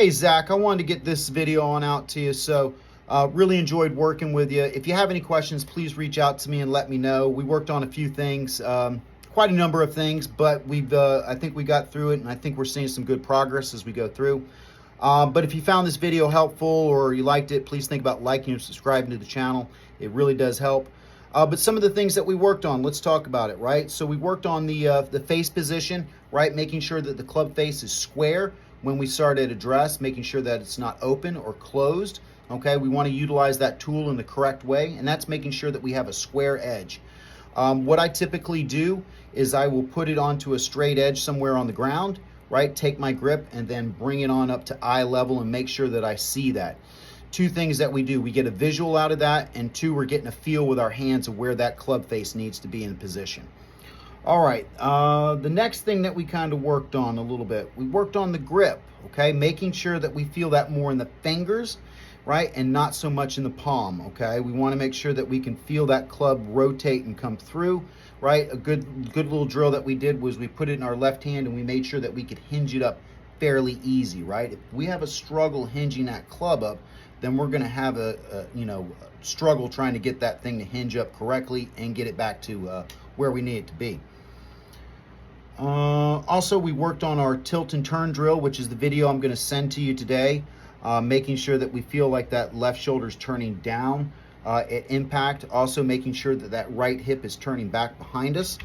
Hey Zach, I wanted to get this video on out to you. Really enjoyed working with you. If you have any questions, please reach out to me and let me know. We worked on a few things, quite a number of things, but I think we got through it, and I think we're seeing some good progress as we go through. But if you found this video helpful or you liked it, please think about liking and subscribing to the channel. It really does help. But some of the things that we worked on, let's talk about it, right? So we worked on the face position, right? Making sure that the club face is square when we start at address, making sure that it's not open or closed, okay? We want to utilize that tool in the correct way, and that's making sure that we have a square edge. What I typically do is I will put it onto a straight edge somewhere on the ground, right? Take my grip and then bring it on up to eye level and make sure that I see that. Two things that we do, we get a visual out of that, and two, we're getting a feel with our hands of where that club face needs to be in position. All right, the next thing that we kind of worked on a little bit, we worked on the grip, okay? Making sure that we feel that more in the fingers, right? And not so much in the palm, okay? We want to make sure that we can feel that club rotate and come through, right? A good little drill that we did was we put it in our left hand and we made sure that we could hinge it up fairly easy, right? If we have a struggle hinging that club up, then we're going to have a struggle trying to get that thing to hinge up correctly and get it back to where we need it to be. Also, we worked on our tilt and turn drill, which is the video I'm going to send to you today, making sure that we feel like that left shoulder is turning down at impact. Also making sure that that right hip is turning back behind us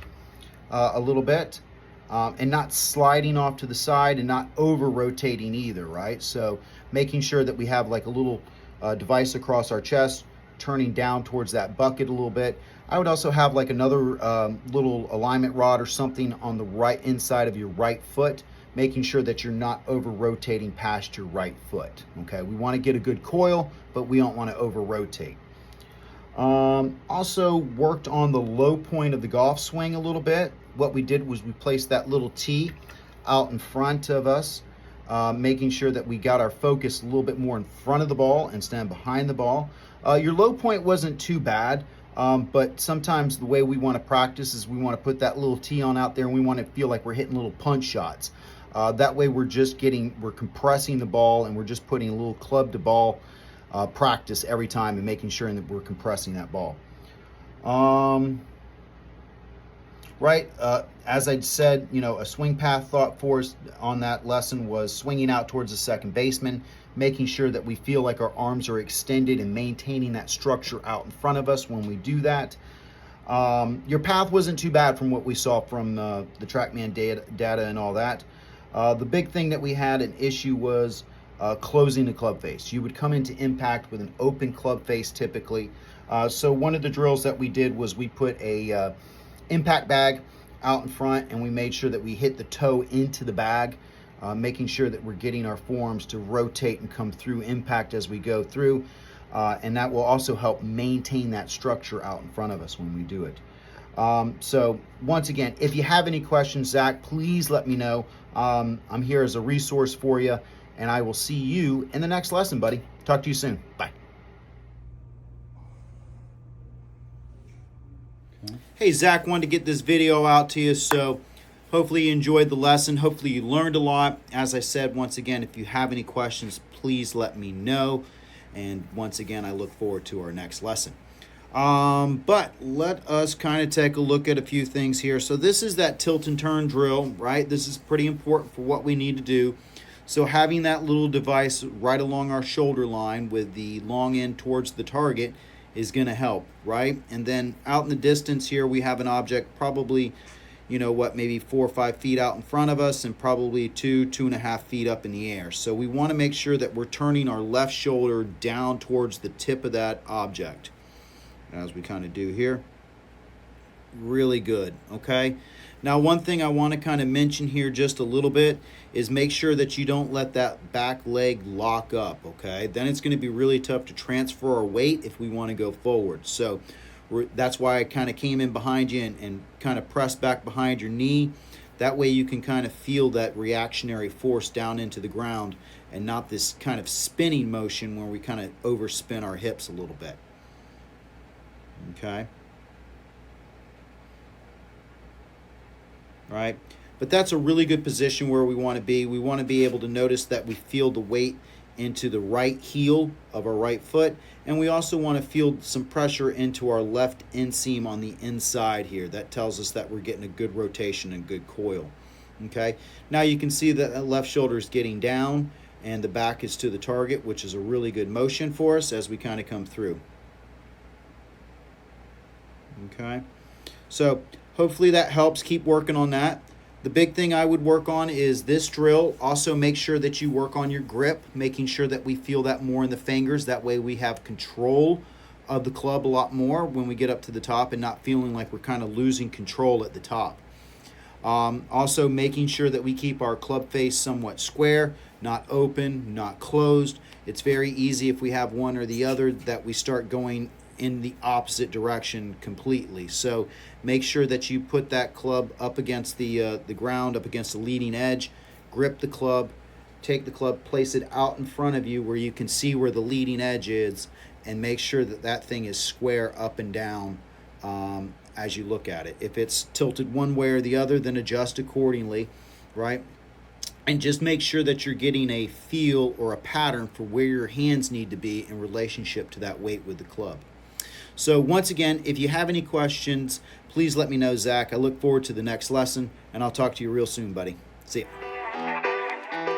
a little bit, and not sliding off to the side and not over rotating either, right? So making sure that we have like a little device across our chest, turning down towards that bucket a little bit. I would also have like another little alignment rod or something on the right inside of your right foot, making sure that you're not over rotating past your right foot, okay? We want to get a good coil, but we don't want to over rotate. Also worked on the low point of the golf swing a little bit. What we did was we placed that little tee out in front of us, making sure that we got our focus a little bit more in front of the ball instead of behind the ball. Your low point wasn't too bad, but sometimes the way we want to practice is we want to put that little tee on out there and we want to feel like we're hitting little punch shots. That way we're compressing the ball and we're just putting a little club to ball practice every time and making sure that we're compressing that ball. Right, as I said, a swing path thought for us on that lesson was swinging out towards the second baseman, making sure that we feel like our arms are extended and maintaining that structure out in front of us when we do that. Your path wasn't too bad from what we saw from the TrackMan data and all that. The big thing that we had an issue was closing the club face. You would come into impact with an open club face typically. So one of the drills that we did was we put a impact bag out in front and we made sure that we hit the toe into the bag, making sure that we're getting our forearms to rotate and come through impact as we go through, and that will also help maintain that structure out in front of us when we do it. So once again, if you have any questions, Zach, please let me know. I'm here as a resource for you, and I will see you in the next lesson, buddy. Talk to you soon. Bye. Hey Zach, wanted to get this video out to you, so hopefully you enjoyed the lesson. Hopefully you learned a lot. As I said, once again, if you have any questions, please let me know. And once again, I look forward to our next lesson. But let us kind of take a look at a few things here. So this is that tilt and turn drill, right? This is pretty important for what we need to do. So having that little device right along our shoulder line with the long end towards the target is going to help, right? And then out in the distance here, we have an object probably, maybe 4 or 5 feet out in front of us and probably 2.5 feet up in the air. So we want to make sure that we're turning our left shoulder down towards the tip of that object, as we kind of do here. Really good, okay? Now, one thing I want to kind of mention here just a little bit is make sure that you don't let that back leg lock up, okay? Then it's going to be really tough to transfer our weight if we want to go forward. So that's why I kind of came in behind you and kind of pressed back behind your knee. That way you can kind of feel that reactionary force down into the ground and not this kind of spinning motion where we kind of overspin our hips a little bit, okay? All right. But that's a really good position where we want to be. We want to be able to notice that we feel the weight into the right heel of our right foot, and we also want to feel some pressure into our left inseam on the inside here. That tells us that we're getting a good rotation and good coil. Okay, now you can see that the left shoulder is getting down and the back is to the target, which is a really good motion for us as we kind of come through. Okay, so hopefully that helps. Keep working on that. The big thing I would work on is this drill. Also make sure that you work on your grip, making sure that we feel that more in the fingers. That way we have control of the club a lot more when we get up to the top and not feeling like we're kind of losing control at the top. Also making sure that we keep our club face somewhat square, not open, not closed. It's very easy if we have one or the other that we start going in the opposite direction completely. So make sure that you put that club up against the ground, up against the leading edge, grip the club, take the club, place it out in front of you where you can see where the leading edge is, and make sure that that thing is square up and down as you look at it. If it's tilted one way or the other, then adjust accordingly, right? And just make sure that you're getting a feel or a pattern for where your hands need to be in relationship to that weight with the club. So once again, if you have any questions, please let me know, Zach. I look forward to the next lesson, and I'll talk to you real soon, buddy. See ya.